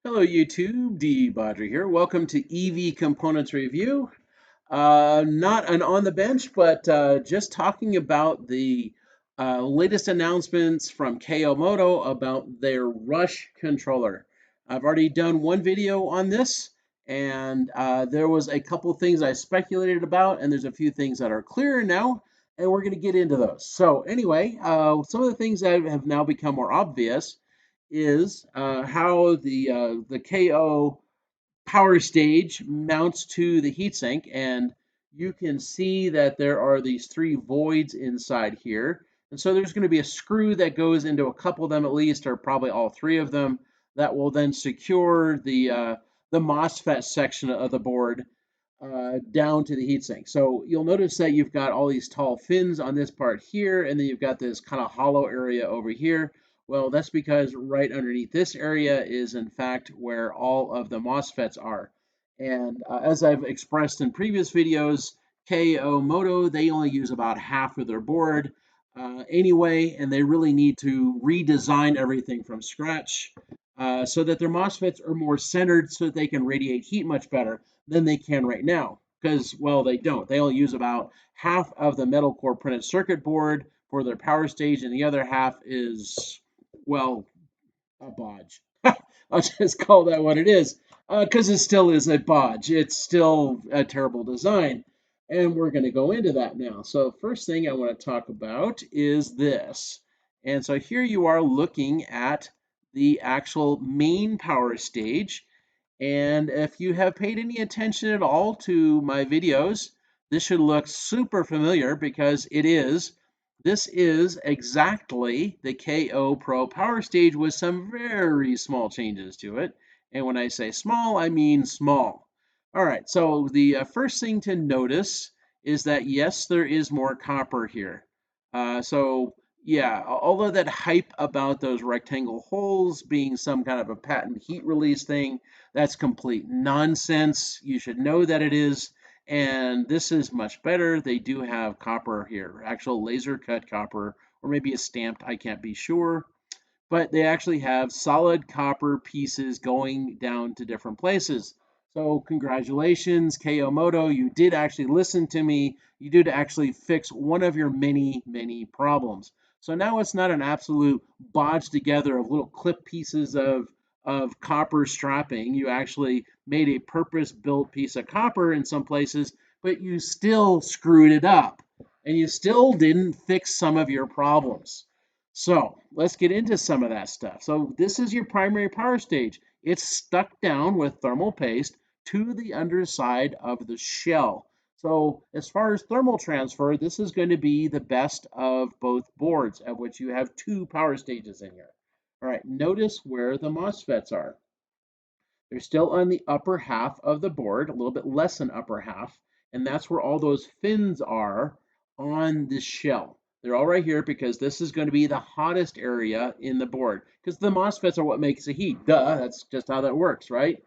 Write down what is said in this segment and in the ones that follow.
Hello YouTube, De-bodgery here. Welcome to EV Components Review. Not an on the bench, but just talking about the latest announcements from Moto about their Rush controller. I've already done one video on this, and there was a couple things I speculated about, and there's a few things that are clearer now, and we're going to get into those. So anyway, some of the things that have now become more obvious is how the KO power stage mounts to the heatsink, and you can see that there are these three voids inside here. And so there's going to be a screw that goes into a couple of them at least, or probably all three of them, that will then secure the MOSFET section of the board down to the heatsink. So you'll notice that you've got all these tall fins on this part here, and then you've got this kind of hollow area over here. Well, that's because right underneath this area is in fact where all of the MOSFETs are. And as I've expressed in previous videos, Moto, they only use about half of their board anyway, and they really need to redesign everything from scratch so that their MOSFETs are more centered so that they can radiate heat much better than they can right now. Because, well, they don't. They only use about half of the metal core printed circuit board for their power stage, and the other half is, well, a bodge. I'll just call that what it is, because it still is a bodge. It's still a terrible design, and we're going to go into that now. So first thing I want to talk about is this. And so here you are looking at the actual main power stage. And if you have paid any attention at all to my videos, this should look super familiar because it is. This is exactly the KO Pro Power Stage with some very small changes to it. And when I say small, I mean small. All right, so the first thing to notice is that yes, there is more copper here. So yeah, although that hype about those rectangle holes being some kind of a patent heat release thing, that's complete nonsense. You should know that it is. And this is much better. They do have copper here, actual laser cut copper, or maybe a stamped, I can't be sure. But they actually have solid copper pieces going down to different places. So congratulations, Moto. You did actually listen to me. You did actually fix one of your many, many problems. So now it's not an absolute bodge together of little clip pieces of copper strapping. You actually made a purpose-built piece of copper in some places, but you still screwed it up. And you still didn't fix some of your problems. So let's get into some of that stuff. So this is your primary power stage. It's stuck down with thermal paste to the underside of the shell. So as far as thermal transfer, this is going to be the best of both boards, of which you have two power stages in here. All right, notice where the MOSFETs are. They're still on the upper half of the board, a little bit less than upper half, and that's where all those fins are on the shell. They're all right here because this is going to be the hottest area in the board because the MOSFETs are what makes the heat. Duh, that's just how that works, right?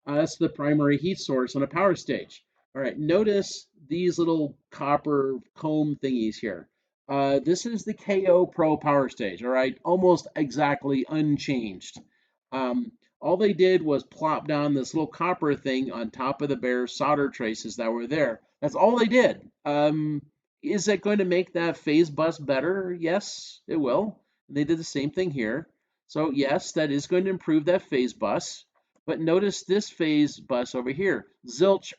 That's the primary heat source on a power stage. All right, notice these little copper comb thingies here. This is the KO Pro power stage, all right? Almost exactly unchanged. All they did was plop down this little copper thing on top of the bare solder traces that were there. That's all they did. Is it going to make that phase bus better? Yes, it will. They did the same thing here. So yes, that is going to improve that phase bus. But notice this phase bus over here. Zilch,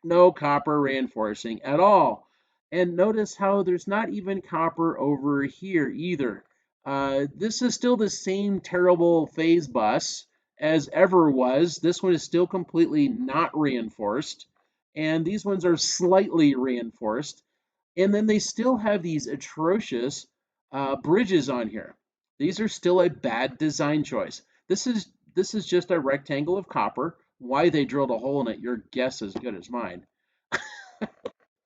no copper reinforcing at all. And notice how there's not even copper over here either. This is still the same terrible phase bus as ever was. This one is still completely not reinforced. And these ones are slightly reinforced. And then they still have these atrocious bridges on here. These are still a bad design choice. This is just a rectangle of copper. Why they drilled a hole in it, your guess is as good as mine.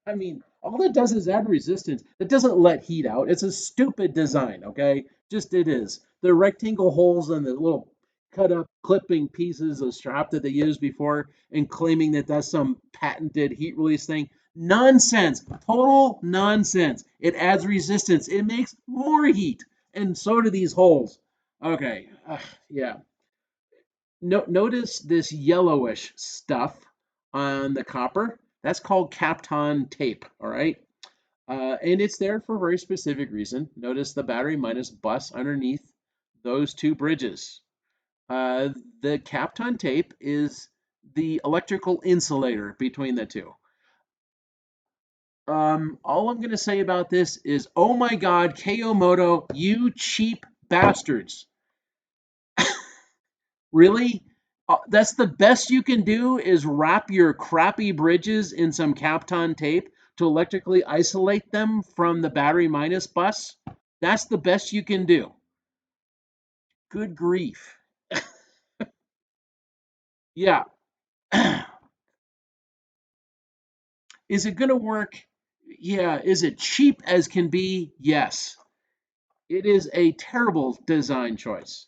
I mean, all it does is add resistance. It doesn't let heat out. It's a stupid design, okay? Just it is. The rectangle holes and the little cut up clipping pieces of strap that they used before and claiming that that's some patented heat release thing. Nonsense. Total nonsense. It adds resistance. It makes more heat. And so do these holes. Okay. Yeah. Notice this yellowish stuff on the copper. That's called Kapton tape, all right? And it's there for a very specific reason. Notice the battery minus bus underneath those two bridges. Uh, the Kapton tape is the electrical insulator between the two. All I'm going to say about this is, oh my God, KO Moto, you cheap bastards. Really? That's the best you can do is wrap your crappy bridges in some Kapton tape to electrically isolate them from the battery minus bus? That's the best you can do. Good grief. Yeah. Is it going to work? Yeah. Is it cheap as can be? Yes. It is a terrible design choice.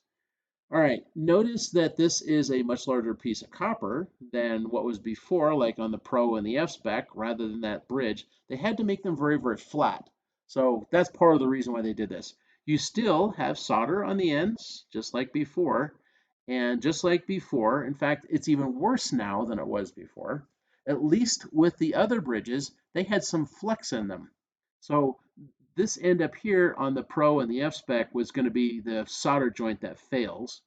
All right, notice that this is a much larger piece of copper than what was before, like on the Pro and the F-Spec, rather than that bridge. They had to make them very, very flat. So that's part of the reason why they did this. You still have solder on the ends, just like before. And just like before, in fact, it's even worse now than it was before. At least with the other bridges, they had some flex in them. So this end up here on the Pro and the F-Spec was going to be the solder joint that fails.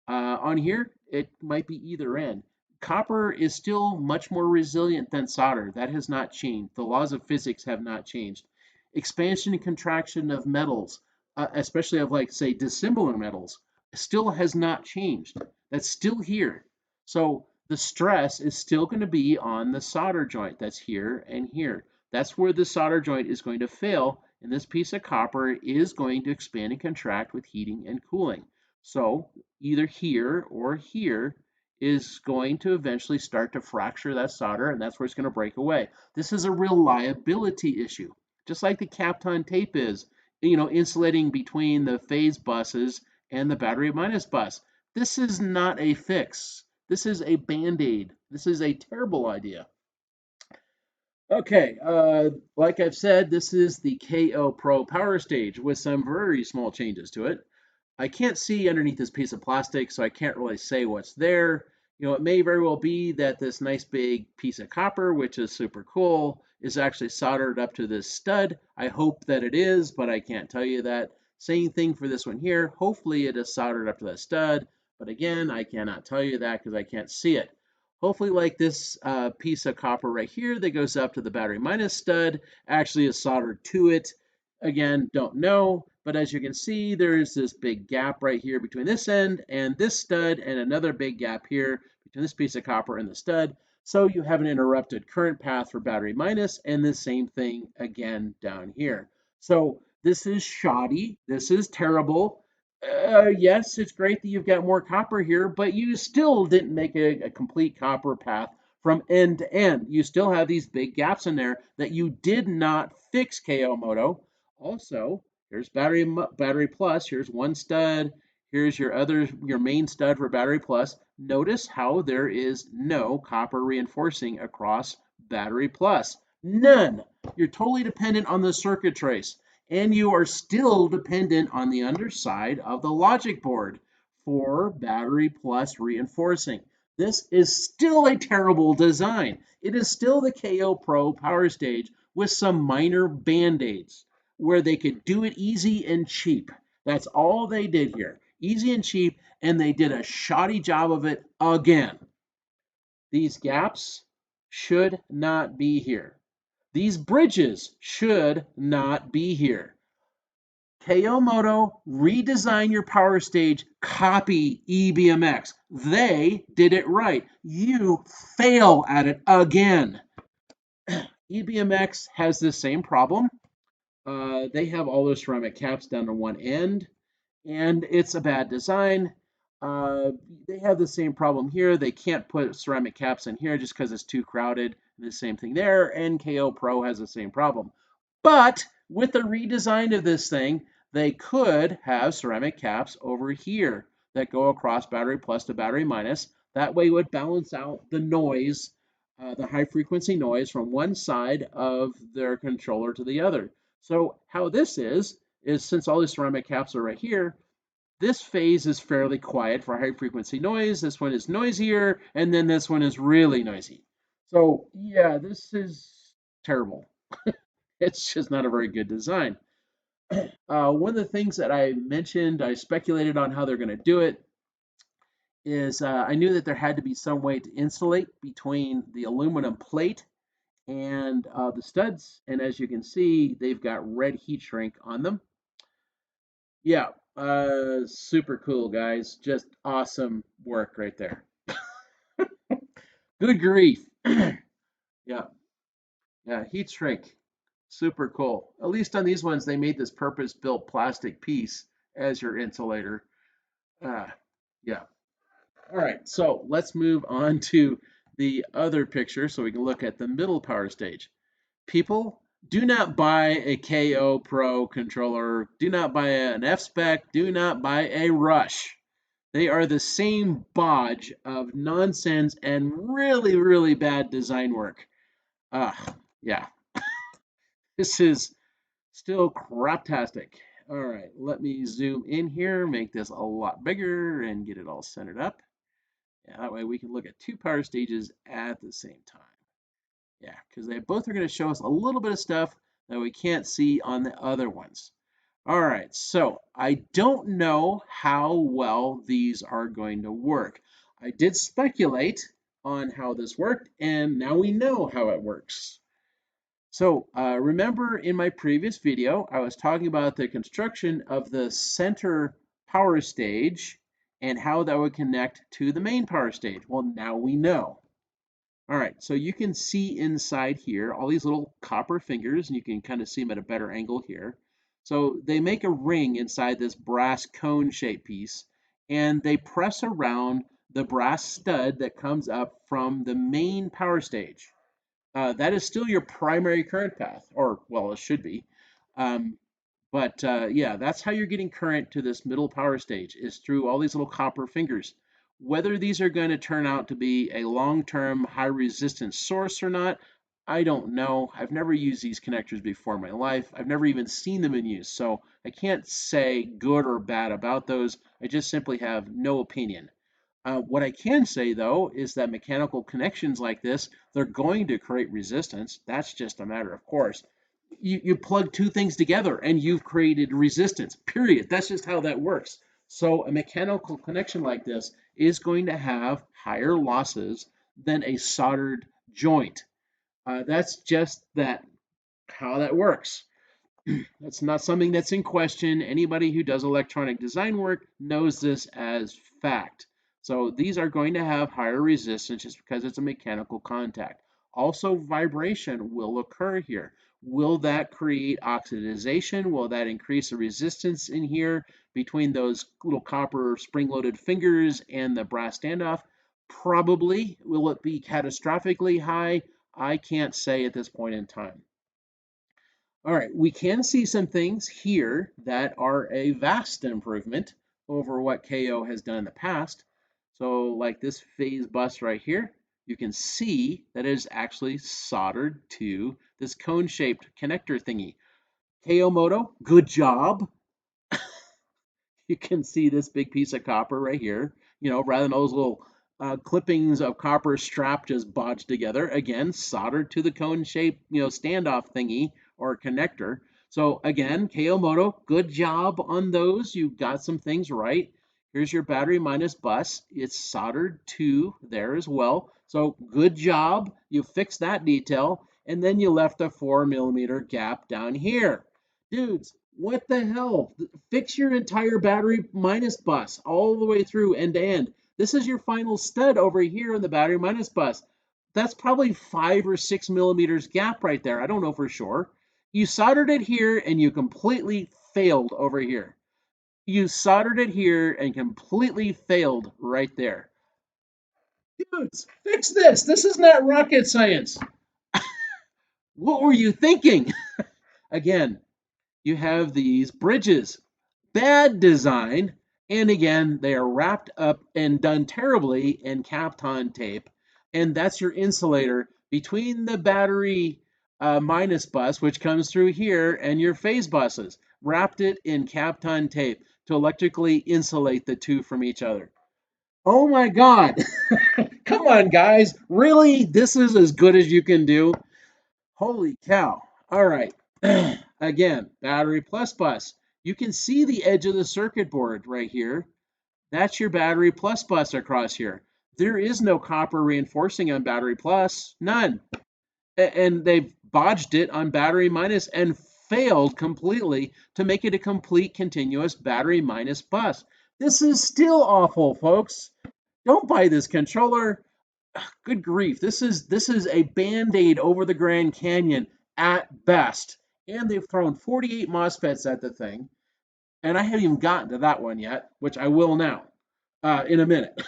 On here, it might be either end. Copper is still much more resilient than solder. That has not changed. The laws of physics have not changed. Expansion and contraction of metals, especially of like, say, dissimilar metals, still has not changed. That's still here. So the stress is still going to be on the solder joint that's here and here. That's where the solder joint is going to fail, and this piece of copper is going to expand and contract with heating and cooling. So either here or here is going to eventually start to fracture that solder, and that's where it's going to break away. This is a reliability issue, just like the Kapton tape is, insulating between the phase buses and the battery minus bus. This is not a fix. This is a band-aid. This is a terrible idea. Okay, like I've said, this is the KO Pro Power Stage with some very small changes to it. I can't see underneath this piece of plastic, so I can't really say what's there. It may very well be that this nice big piece of copper, which is super cool, is actually soldered up to this stud. I hope that it is, but I can't tell you that. Same thing for this one here. Hopefully it is soldered up to that stud, but again, I cannot tell you that because I can't see it. Hopefully, like this piece of copper right here that goes up to the battery minus stud actually is soldered to it. Again, don't know, but as you can see, there's this big gap right here between this end and this stud, and another big gap here between this piece of copper and the stud. So you have an interrupted current path for battery minus, and the same thing again down here. So this is shoddy. This is terrible. Yes, it's great that you've got more copper here, but you still didn't make a complete copper path from end to end. You still have these big gaps in there that you did not fix, KO Moto. Also, here's battery plus. Here's one stud. Here's your main stud for battery plus. Notice how there is no copper reinforcing across battery plus. None. You're totally dependent on the circuit trace, and you are still dependent on the underside of the logic board for battery plus reinforcing. This is still a terrible design. It is still the KO Pro Power Stage with some minor band-aids where they could do it easy and cheap. That's all they did here. Easy and cheap, and they did a shoddy job of it again. These gaps should not be here. These bridges should not be here. KO Moto, redesign your power stage, copy EBMX. They did it right. You fail at it again. EBMX has the same problem. They have all those ceramic caps down to one end, and it's a bad design. Uh, they have the same problem here. They can't put ceramic caps in here just because it's too crowded. The same thing there, and KO Pro has the same problem. But with the redesign of this thing, they could have ceramic caps over here that go across battery plus to battery minus. That way it would balance out the noise, the high frequency noise from one side of their controller to the other. So how this is since all these ceramic caps are right here, This phase is fairly quiet for high frequency noise. This one is noisier, and then this one is really noisy. So yeah, this is terrible. It's just not a very good design. One of the things that I mentioned, I speculated on how they're going to do it, is I knew that there had to be some way to insulate between the aluminum plate and the studs. And as you can see, they've got red heat shrink on them. Yeah, super cool, guys. Just awesome work right there. Good grief. Yeah, yeah, heat shrink. Super cool. At least on these ones, they made this purpose-built plastic piece as your insulator. Uh, yeah. All right, so let's move on to the other picture so we can look at the middle power stage. People, do not buy a KO Pro controller. Do not buy an F-Spec. Do not buy a Rush. They are the same bodge of nonsense and really, really bad design work. Yeah, this is still craptastic. All right, let me zoom in here, make this a lot bigger, and get it all centered up. Yeah, that way we can look at two power stages at the same time. Yeah, because they both are going to show us a little bit of stuff that we can't see on the other ones. All right, so I don't know how well these are going to work. I did speculate on how this worked, and now we know how it works. So remember in my previous video, I was talking about the construction of the center power stage and how that would connect to the main power stage. Well, now we know. All right, so you can see inside here all these little copper fingers, and you can kind of see them at a better angle here. So they make a ring inside this brass cone-shaped piece, and they press around the brass stud that comes up from the main power stage. That is still your primary current path, or well, it should be. Um, but yeah, that's how you're getting current to this middle power stage is through all these little copper fingers. Whether these are going to turn out to be a long-term high resistance source or not, I don't know. I've never used these connectors before in my life. I've never even seen them in use, so I can't say good or bad about those. I just simply have no opinion. What I can say though is that mechanical connections like this, they're going to create resistance. That's just a matter of course. You plug two things together and you've created resistance, period. That's just how that works. So a mechanical connection like this is going to have higher losses than a soldered joint. That's just that how that works. That's not something that's in question. Anybody who does electronic design work knows this as fact. So these are going to have higher resistance just because it's a mechanical contact. Also, vibration will occur here. Will that create oxidization? Will that increase the resistance in here between those little copper spring-loaded fingers and the brass standoff? Probably. Will it be catastrophically high? I can't say at this point in time. All right, we can see some things here that are a vast improvement over what KO has done in the past. So like this phase bus right here, you can see that it is actually soldered to this cone-shaped connector thingy. KO Moto, good job. You can see this big piece of copper right here, rather than those little clippings of copper strap just bodged together, again, soldered to the cone-shaped, standoff thingy or connector. So again, KO Moto, good job on those. You got some things right. Here's your battery minus bus. It's soldered to there as well. So good job. You fixed that detail. And then you left a 4 millimeter gap down here. Dudes, what the hell? Fix your entire battery minus bus all the way through end to end. This is your final stud over here in the battery minus bus. That's probably 5 or 6 millimeters gap right there. I don't know for sure. You soldered it here and you completely failed over here. You soldered it here and completely failed right there. Dudes, fix this. This is not rocket science. What were you thinking? Again, you have these bridges. Bad design. And again, they are wrapped up and done terribly in Kapton tape. And that's your insulator between the battery minus bus, which comes through here, and your phase buses. Wrapped it in Kapton tape. to electrically insulate the two from each other. Oh my God. Come on, guys. Really? This is as good as you can do? Holy cow. All right. Again, battery plus bus. You can see the edge of the circuit board right here. That's your battery plus bus across here. There is no copper reinforcing on battery plus, none. And they've bodged it on battery minus and failed completely to make it a complete continuous battery minus bus. This is still awful, folks. Don't buy this controller. Good grief. This is a band-aid over the Grand Canyon at best. And they've thrown 48 MOSFETs at the thing. And I haven't even gotten to that one yet, which I will now in a minute.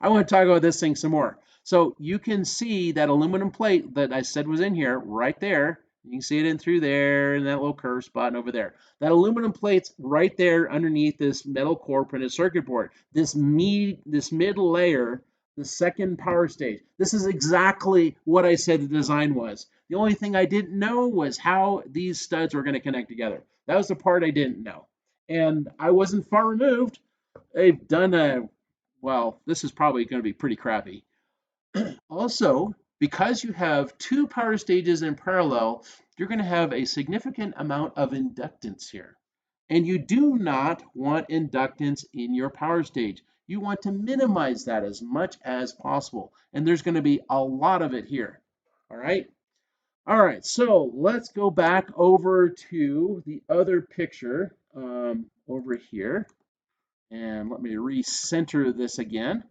I want to talk about this thing some more. So you can see that aluminum plate that I said was in here right there. You can see it in through there and that little curve spot and over there. That aluminum plate's right there underneath this metal core printed circuit board. This mid layer, the second power stage. This is exactly what I said the design was. The only thing I didn't know was how these studs were going to connect together. That was the part I didn't know. And I wasn't far removed. They've done well, this is probably going to be pretty crappy. Also, because you have two power stages in parallel, you're going to have a significant amount of inductance here. And you do not want inductance in your power stage. You want to minimize that as much as possible. And there's going to be a lot of it here. All right. All right, so let's go back over to the other picture over here. And let me recenter this again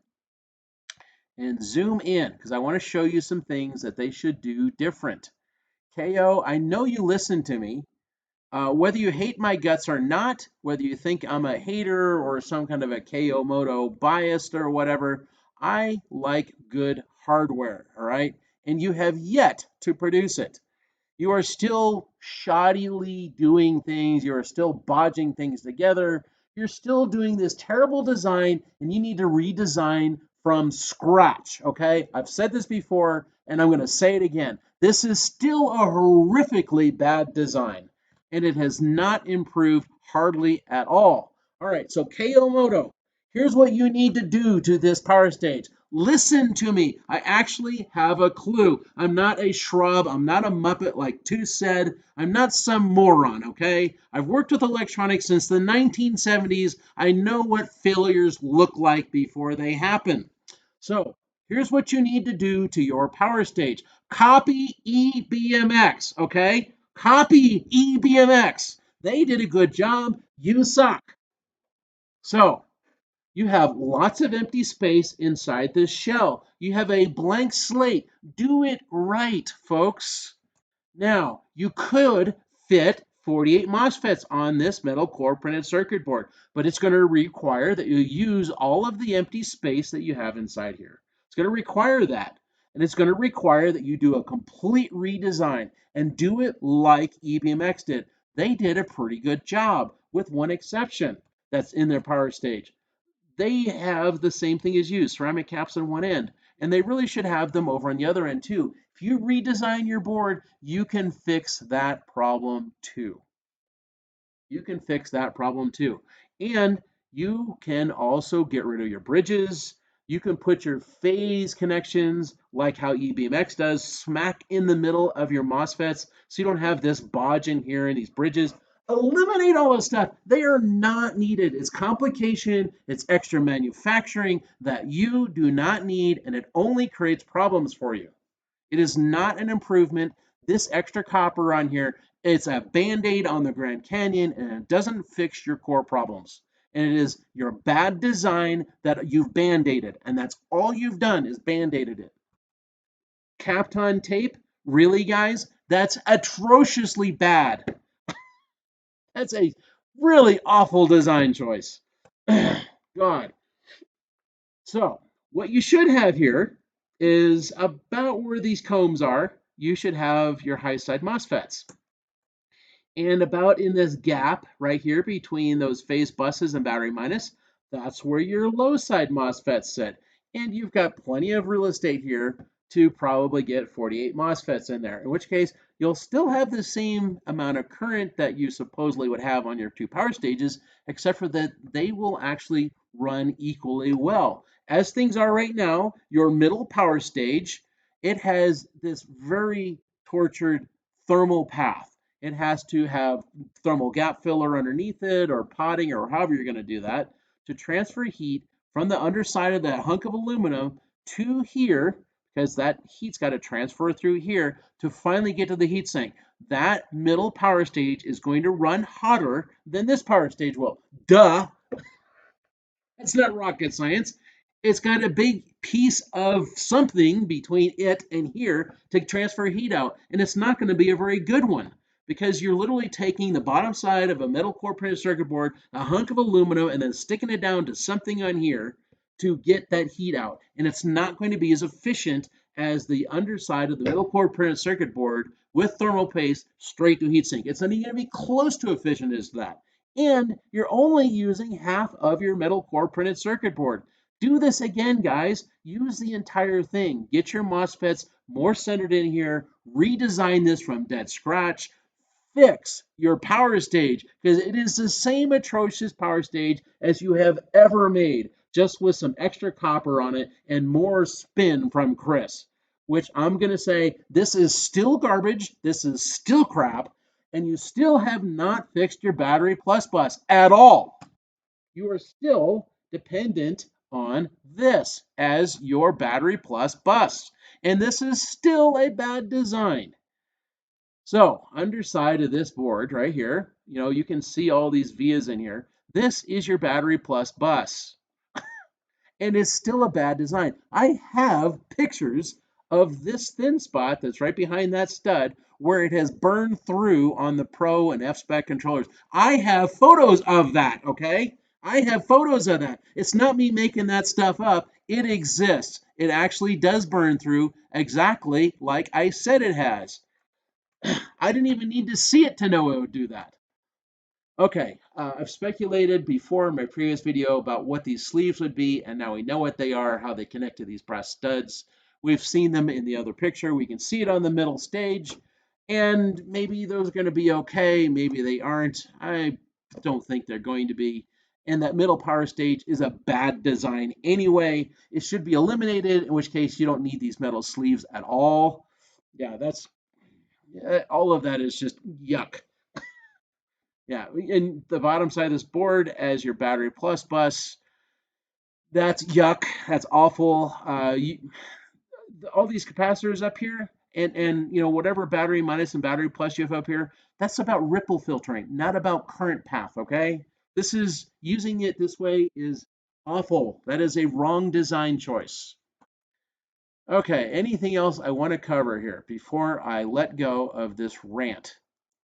and zoom in because I want to show you some things that they should do different. KO, I know you listen to me. Whether you hate my guts or not, whether you think I'm a hater or some kind of a KO Moto biased or whatever, I like good hardware, all right? And you have yet to produce it. You are still shoddily doing things. You are still bodging things together. You're still doing this terrible design, and you need to redesign from scratch, okay? I've said this before, and I'm going to say it again. This is still a horrifically bad design, and it has not improved hardly at all. All right, so KO Moto, here's what you need to do to this power stage. Listen to me. I actually have a clue. I'm not a shrub. I'm not a muppet like Tu said. I'm not some moron, okay? I've worked with electronics since the 1970s. I know what failures look like before they happen. So here's what you need to do to your power stage. Copy EBMX, okay? Copy EBMX. They did a good job. You suck. So you have lots of empty space inside this shell. You have a blank slate. Do it right, folks. Now, you could fit 48 MOSFETs on this metal core printed circuit board, but it's going to require that you use all of the empty space that you have inside here. It's going to require that. And it's going to require that you do a complete redesign and do it like EBMX did. They did a pretty good job, with one exception that's in their power stage. They have the same thing as you, ceramic caps on one end, and they really should have them over on the other end too. If you redesign your board, you can fix that problem too. You can fix that problem too. And you can also get rid of your bridges. You can put your phase connections, like how eBMX does, smack in the middle of your MOSFETs, so you don't have this bodge in here and these bridges. Eliminate all this stuff. They are not needed. It's complication, it's extra manufacturing that you do not need, and it only creates problems for you. It is not an improvement. This extra copper on here, it's a band-aid on the Grand Canyon, and it doesn't fix your core problems. And it is your bad design that you've band-aided, and that's all you've done is band-aided it. Kapton tape? Really, guys? That's atrociously bad. That's a really awful design choice. God. So, what you should have here is about where these combs are. You should have your high side MOSFETs. And about in this gap right here between those phase buses and battery minus, that's where your low side MOSFETs sit. And you've got plenty of real estate here to probably get 48 MOSFETs in there, in which case you'll still have the same amount of current that you supposedly would have on your two power stages, except for that they will actually run equally well. As things are right now, your middle power stage, it has this very tortured thermal path. It has to have thermal gap filler underneath it or potting or however you're going to do that to transfer heat from the underside of that hunk of aluminum to here, because that heat's got to transfer through here to finally get to the heat sink. That middle power stage is going to run hotter than this power stage will. Duh! It's not rocket science. It's got a big piece of something between it and here to transfer heat out. And it's not going to be a very good one because you're literally taking the bottom side of a metal core printed circuit board, a hunk of aluminum, and then sticking it down to something on here to get that heat out. And it's not going to be as efficient as the underside of the metal core printed circuit board with thermal paste straight to heatsink. It's not even going to be close to efficient as that. And you're only using half of your metal core printed circuit board. Do this again, guys. Use the entire thing. Get your MOSFETs more centered in here. Redesign this from dead scratch. Fix your power stage because it is the same atrocious power stage as you have ever made, just with some extra copper on it and more spin from Chris, which I'm going to say this is still garbage. This is still crap. And you still have not fixed your battery plus bus at all. You are still dependent on this as your battery plus bus. And this is still a bad design. So underside of this board right here, you can see all these vias in here. This is your battery plus bus. And it's still a bad design. I have pictures of this thin spot that's right behind that stud where it has burned through on the Pro and F-Spec controllers. I have photos of that, okay? I have photos of that. It's not me making that stuff up. It exists. It actually does burn through exactly like I said it has. I didn't even need to see it to know it would do that. Okay, I've speculated before in my previous video about what these sleeves would be, and now we know what they are, how they connect to these brass studs. We've seen them in the other picture. We can see it on the middle stage, and maybe those are going to be okay. Maybe they aren't. I don't think they're going to be. And that middle power stage is a bad design anyway. It should be eliminated, in which case you don't need these metal sleeves at all. Yeah, all of that is just yuck. Yeah, and the bottom side of this board as your battery plus bus, that's yuck. That's awful. All these capacitors up here, and whatever battery minus and battery plus you have up here, that's about ripple filtering, not about current path. Okay, this is using it this way is awful. That is a wrong design choice. Okay, anything else I want to cover here before I let go of this rant?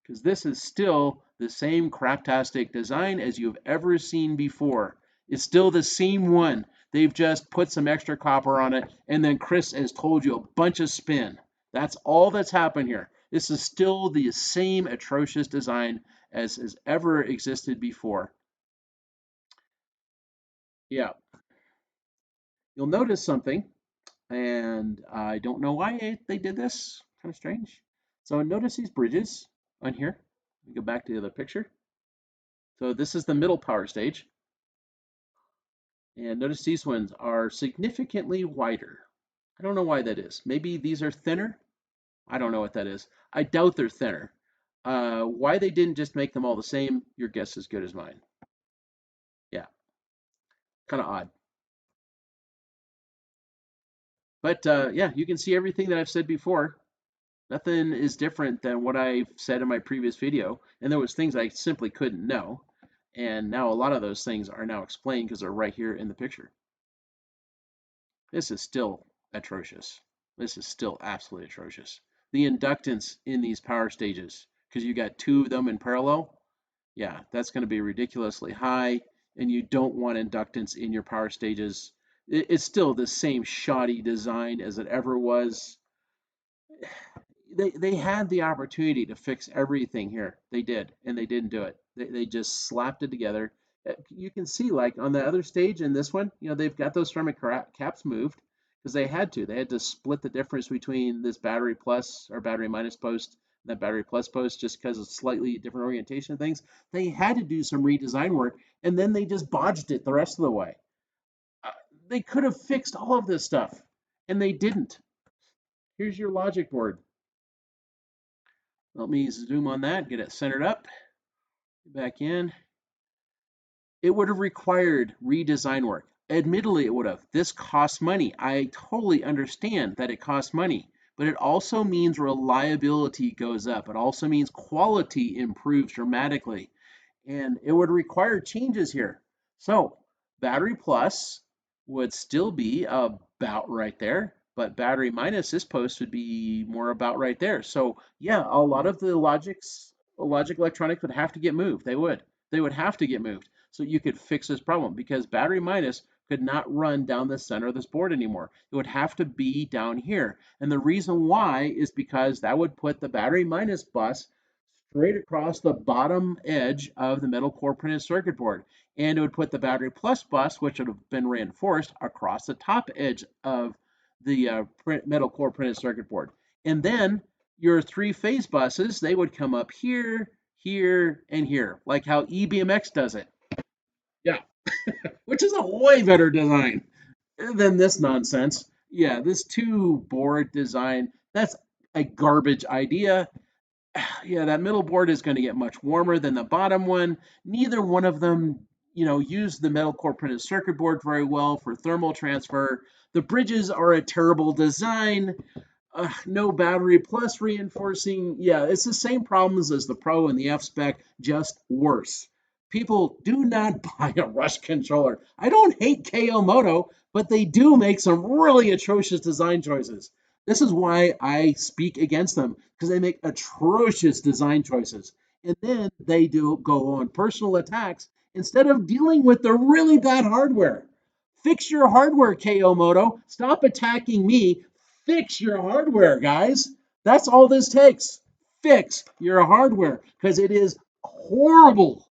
Because this is still the same craptastic design as you've ever seen before. It's still the same one. They've just put some extra copper on it, and then Chris has told you a bunch of spin. That's all that's happened here. This is still the same atrocious design as has ever existed before. Yeah. You'll notice something, and I don't know why they did this. Kind of strange. So notice these bridges on here. Let me go back to the other picture. So this is the middle power stage. And notice these ones are significantly wider. I don't know why that is. Maybe these are thinner. I don't know what that is. I doubt they're thinner. Why they didn't just make them all the same, your guess is as good as mine. Yeah, kind of odd. But yeah, you can see everything that I've said before. Nothing is different than what I've said in my previous video. And there was things I simply couldn't know. And now a lot of those things are now explained because they're right here in the picture. This is still atrocious. This is still absolutely atrocious. The inductance in these power stages, because you got two of them in parallel, yeah, that's going to be ridiculously high, and you don't want inductance in your power stages. It's still the same shoddy design as it ever was. They had the opportunity to fix everything here. They did, and they didn't do it. They just slapped it together. You can see, like on the other stage and this one, they've got those ceramic caps moved. because they had to. They had to split the difference between this battery plus or battery minus post and that battery plus post just because of slightly different orientation of things. They had to do some redesign work, and then they just bodged it the rest of the way. Uh, they could have fixed all of this stuff, and they didn't. Here's your logic board. Let me zoom on that, get it centered up, back in. It would have required redesign work. Admittedly, it would have. This costs money. I totally understand that it costs money, but it also means reliability goes up. It also means quality improves dramatically, and it would require changes here. So, battery plus would still be about right there, but battery minus this post would be more about right there. So, yeah, a lot of the logic electronics would have to get moved. They would have to get moved so you could fix this problem because battery minus could not run down the center of this board anymore. It would have to be down here. And the reason why is because that would put the battery minus bus straight across the bottom edge of the metal core printed circuit board. And it would put the battery plus bus, which would have been reinforced, across the top edge of the metal core printed circuit board. And then your three phase buses, they would come up here, here, and here, like how eBMX does it. Yeah, which is a way better design than this nonsense. Yeah, this two board design, that's a garbage idea. Yeah, that middle board is going to get much warmer than the bottom one. Neither one of them, use the metal core printed circuit board very well for thermal transfer. The bridges are a terrible design. No battery plus reinforcing. Yeah, it's the same problems as the Pro and the F spec, just worse. People do not buy a Rush controller. I don't hate KO Moto, but they do make some really atrocious design choices. This is why I speak against them, because they make atrocious design choices. And then they do go on personal attacks instead of dealing with the really bad hardware. Fix your hardware, KO Moto. Stop attacking me. Fix your hardware, guys. That's all this takes. Fix your hardware because it is horrible.